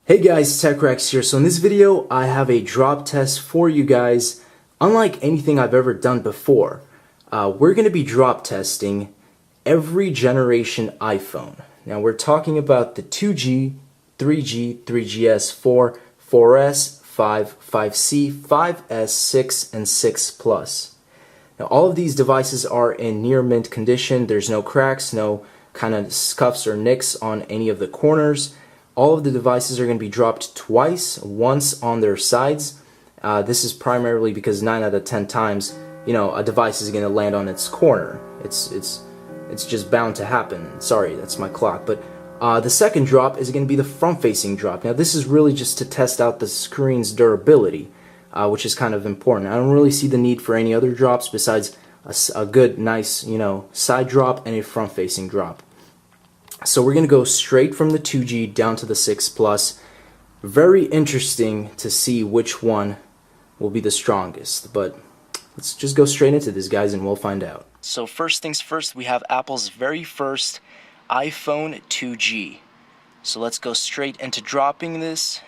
Hey guys, TechRex here. So in this video, I have a drop test for you guys. Unlike anything I've ever done before, we're going to be drop testing every generation iPhone. Now we're talking about the 2G, 3G, 3GS, 4, 4S, 5, 5C, 5S, 6, and 6 Plus. Now all of these devices are in near mint condition. There's no cracks, no kind of scuffs or nicks on any of the corners. All of the devices are going to be dropped twice, once on their sides. This is primarily because 9 out of 10 times, a device is going to land on its corner. It's just bound to happen. Sorry, that's my clock. But the second drop is going to be the front-facing drop. Now this is really just to test out the screen's durability, which is kind of important. I don't really see the need for any other drops besides a good, nice, side drop and a front-facing drop. So we're going to go straight from the 2G down to the 6 Plus. Very interesting to see which one will be the strongest. But let's just go straight into this, guys, and we'll find out. So first things first, we have Apple's very first iPhone 2G. So let's go straight into dropping this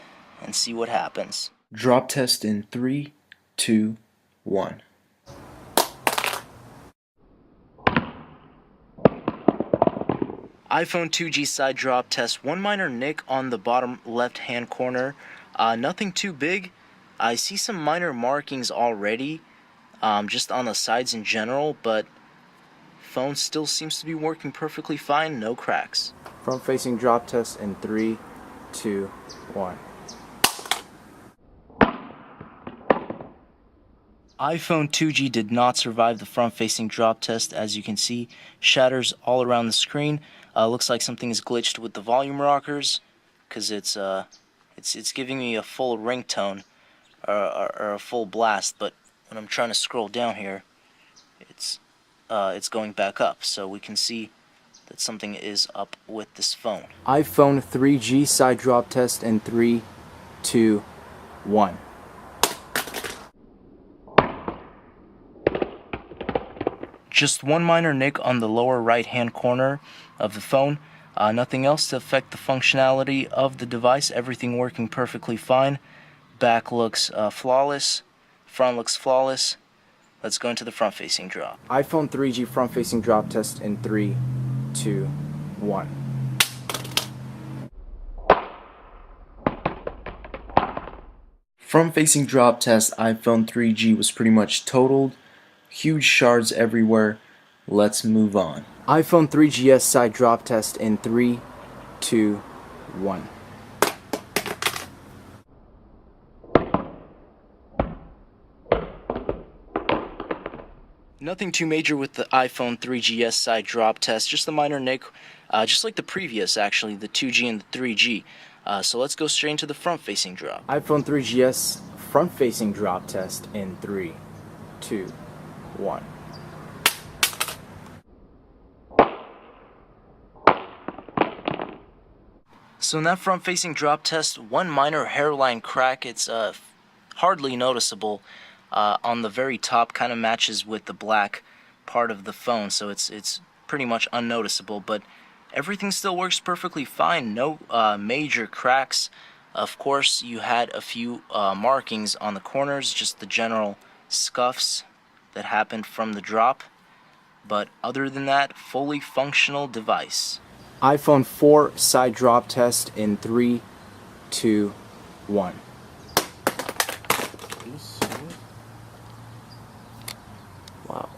and see what happens. Drop test in 3, 2, 1. iPhone 2G side drop test. One minor nick on the bottom left hand corner. Nothing too big. I see some minor markings already, just on the sides in general, but phone still seems to be working perfectly fine. No cracks. Front facing drop test in 3, 2, 1. iPhone 2G did not survive the front-facing drop test. As you can see, shatters all around the screen. Looks like something is glitched with the volume rockers, because it's giving me a full ringtone or a full blast. But when I'm trying to scroll down here, it's going back up. So we can see that something is up with this phone. iPhone 3G side drop test in 3, 2, 1. Just one minor nick on the lower right hand corner of the phone. Nothing else to affect the functionality of the device. Everything working perfectly fine. Back looks flawless. Front looks flawless. Let's go into the front facing drop. iPhone 3G front facing drop test in 3, 2, 1. Front facing drop test iPhone 3G was pretty much totaled. Huge shards everywhere. Let's move on. iPhone 3GS side drop test in 3, 2, 1. Nothing too major with the iPhone 3GS side drop test, just a minor nick, just like the previous actually, the 2G and the 3G. So let's go straight into the front facing drop. iPhone 3GS front facing drop test in 3, 2, 1. So in that front-facing drop test, one minor hairline crack. It's hardly noticeable on the very top. Kind of matches with the black part of the phone, so it's pretty much unnoticeable. But everything still works perfectly fine. No major cracks. Of course, you had a few markings on the corners, just the general scuffs that happened from the drop, but other than that, fully functional device. iPhone 4 side drop test in 3, 2, 1. Wow.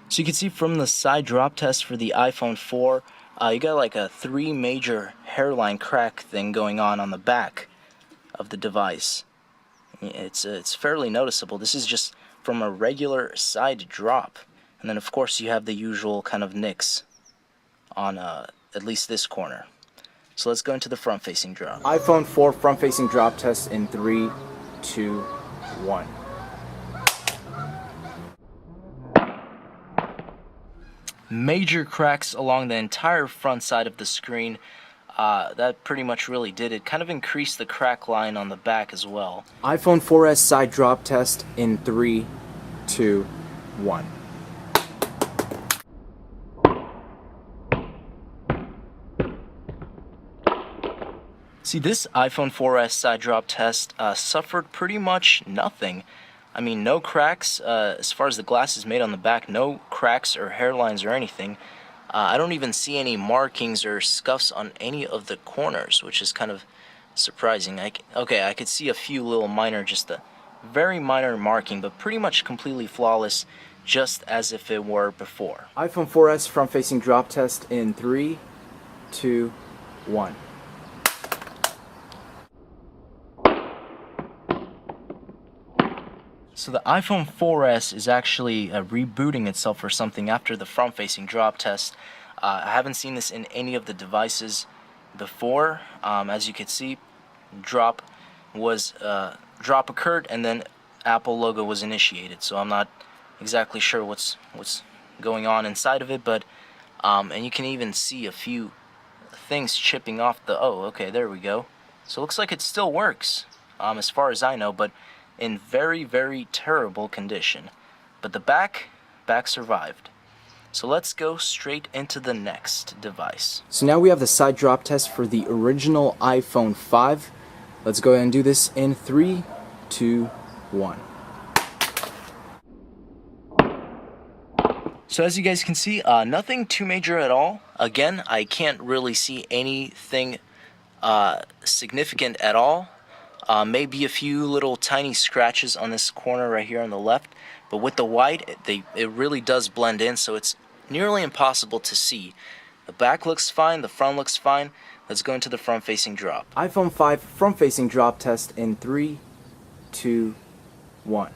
So you can see from the side drop test for the iPhone 4, you got like a 3 major hairline crack thing going on the back of the device. It's fairly noticeable. This is just from a regular side drop. And then of course you have the usual kind of nicks on at least this corner. So let's go into the front facing drop. iPhone 4 front facing drop test in 3, 2, 1. Major cracks along the entire front side of the screen. That pretty much really did it. Kind of increased the crack line on the back as well. iPhone 4S side drop test in 3, 2, 1. See, this iPhone 4S side drop test suffered pretty much nothing. I mean, no cracks, as far as the glass is made on the back, no cracks or hairlines or anything. I don't even see any markings or scuffs on any of the corners, which is kind of surprising. Okay, I could see a few little minor, just a very minor marking, but pretty much completely flawless, just as if it were before. iPhone 4S front-facing drop test in 3, 2, 1. So the iPhone 4S is actually rebooting itself or something after the front-facing drop test. I haven't seen this in any of the devices before. As you can see, drop occurred and then Apple logo was initiated. So I'm not exactly sure what's going on inside of it, but and you can even see a few things chipping off the. Oh, okay, there we go. So it looks like it still works, as far as I know, but in very, very terrible condition. But the back survived. So let's go straight into the next device. So now we have the side drop test for the original iPhone 5. Let's go ahead and do this in 3, 2, 1. So as you guys can see, nothing too major at all. Again, I can't really see anything significant at all. Maybe a few little tiny scratches on this corner right here on the left, but with the white, it really does blend in, so it's nearly impossible to see. The back looks fine, the front looks fine. Let's go into the front-facing drop. iPhone 5 front-facing drop test in 3, 2, 1.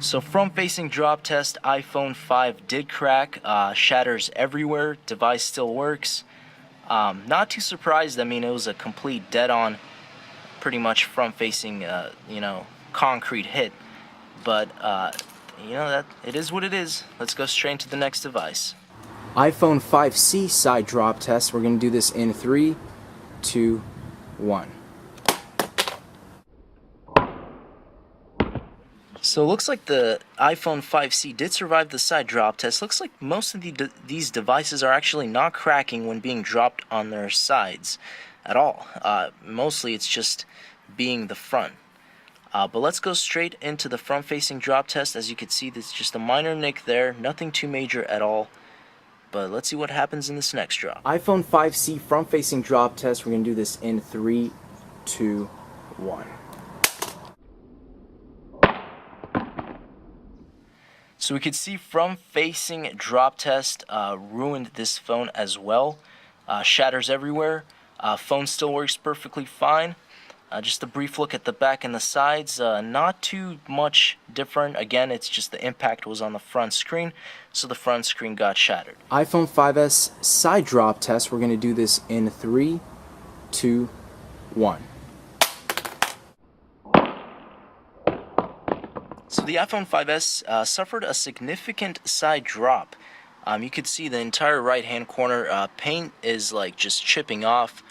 So front-facing drop test, iPhone 5 did crack, shatters everywhere, device still works. Not too surprised. I mean, it was a complete dead-on, pretty much front-facing, concrete hit. But, that it is what it is. Let's go straight into the next device. iPhone 5C side drop test. We're going to do this in 3, 2, 1. So it looks like the iPhone 5C did survive the side drop test. Looks like most of these devices are actually not cracking when being dropped on their sides at all. Mostly it's just being the front. But let's go straight into the front-facing drop test. As you can see, there's just a minor nick there, nothing too major at all. But let's see what happens in this next drop. iPhone 5C front-facing drop test. We're going to do this in 3, 2, 1. So we could see front-facing drop test ruined this phone as well. Shatters everywhere. Phone still works perfectly fine. Just a brief look at the back and the sides. Not too much different. Again, it's just the impact was on the front screen, so the front screen got shattered. iPhone 5S side drop test. We're going to do this in 3, 2, 1. So the iPhone 5S suffered a significant side drop. You could see the entire right-hand corner paint is like just chipping off,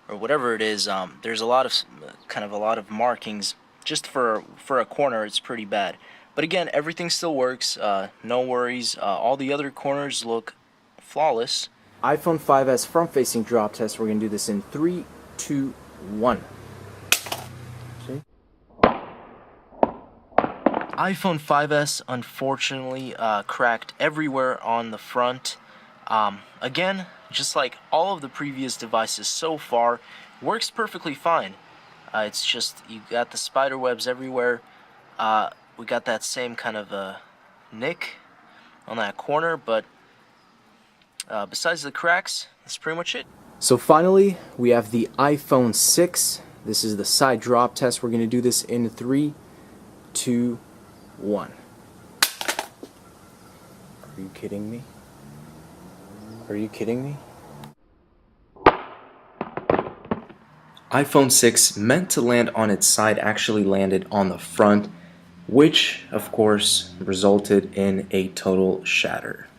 or whatever it is. There's a lot of markings. Just for a corner, it's pretty bad. But again, everything still works. No worries. All the other corners look flawless. iPhone 5S front-facing drop test. We're gonna do this in 3, 2, 1. iPhone 5S unfortunately cracked everywhere on the front. Again, just like all of the previous devices so far, works perfectly fine. It's just you got the spider webs everywhere. We got that same kind of nick on that corner, but besides the cracks, that's pretty much it. So finally, we have the iPhone 6. This is the side drop test. We're going to do this in 3, 2, 1. Are you kidding me? Are you kidding me? iPhone 6 meant to land on its side actually landed on the front, which of course resulted in a total shatter.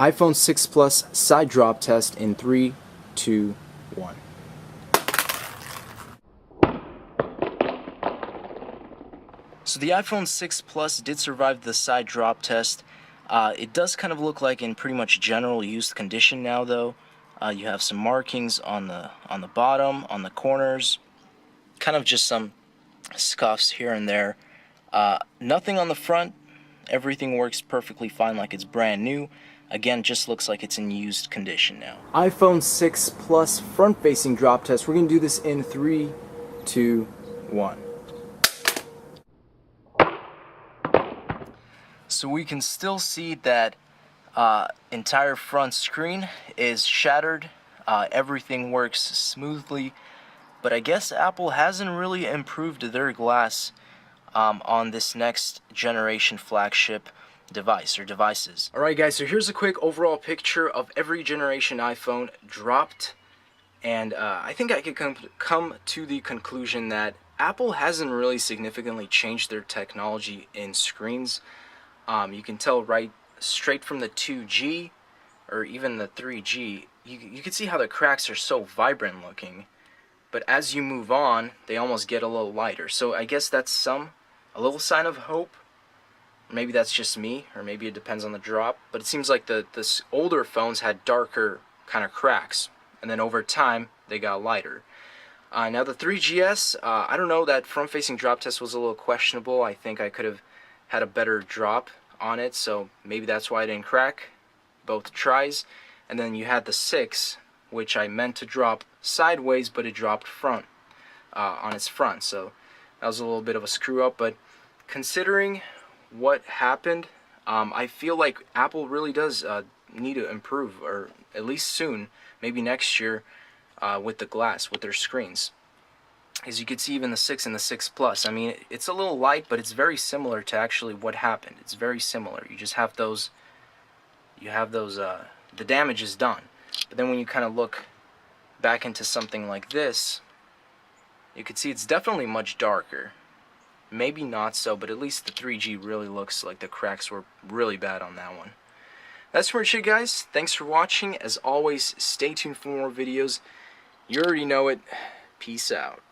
iPhone 6 Plus side drop test in 3, 2, 1. So the iPhone 6 Plus did survive the side drop test. It does kind of look like in pretty much general used condition now, though. You have some markings on the bottom, on the corners, kind of just some scuffs here and there. Nothing on the front. Everything works perfectly fine, like it's brand new. Again, just looks like it's in used condition now. iPhone 6 Plus front-facing drop test. We're gonna do this in 3, 2, 1. So we can still see that entire front screen is shattered. Everything works smoothly, but I guess Apple hasn't really improved their glass on this next generation flagship device or devices. Alright guys, so here's a quick overall picture of every generation iPhone dropped, and I think I could come to the conclusion that Apple hasn't really significantly changed their technology in screens. You can tell right straight from the 2G or even the 3G, you can see how the cracks are so vibrant looking, but as you move on, they almost get a little lighter. So I guess that's a little sign of hope. Maybe that's just me, or maybe it depends on the drop, but it seems like the older phones had darker kind of cracks, and then over time they got lighter. Now the 3GS, I don't know, that front-facing drop test was a little questionable. I think I could have had a better drop on it, so maybe that's why it didn't crack both tries. And then you had the 6, which I meant to drop sideways, but it dropped front on its front, so that was a little bit of a screw up. But considering what happened, I feel like Apple really does need to improve, or at least soon, maybe next year, with the glass, with their screens. As you can see, even the 6 and the 6 Plus, I mean, it's a little light, but it's very similar to actually what happened. It's very similar. You just have those, the damage is done. But then when you kind of look back into something like this, you can see it's definitely much darker. Maybe not so, but at least the 3G really looks like the cracks were really bad on that one. That's pretty much it, guys. Thanks for watching. As always, stay tuned for more videos. You already know it. Peace out.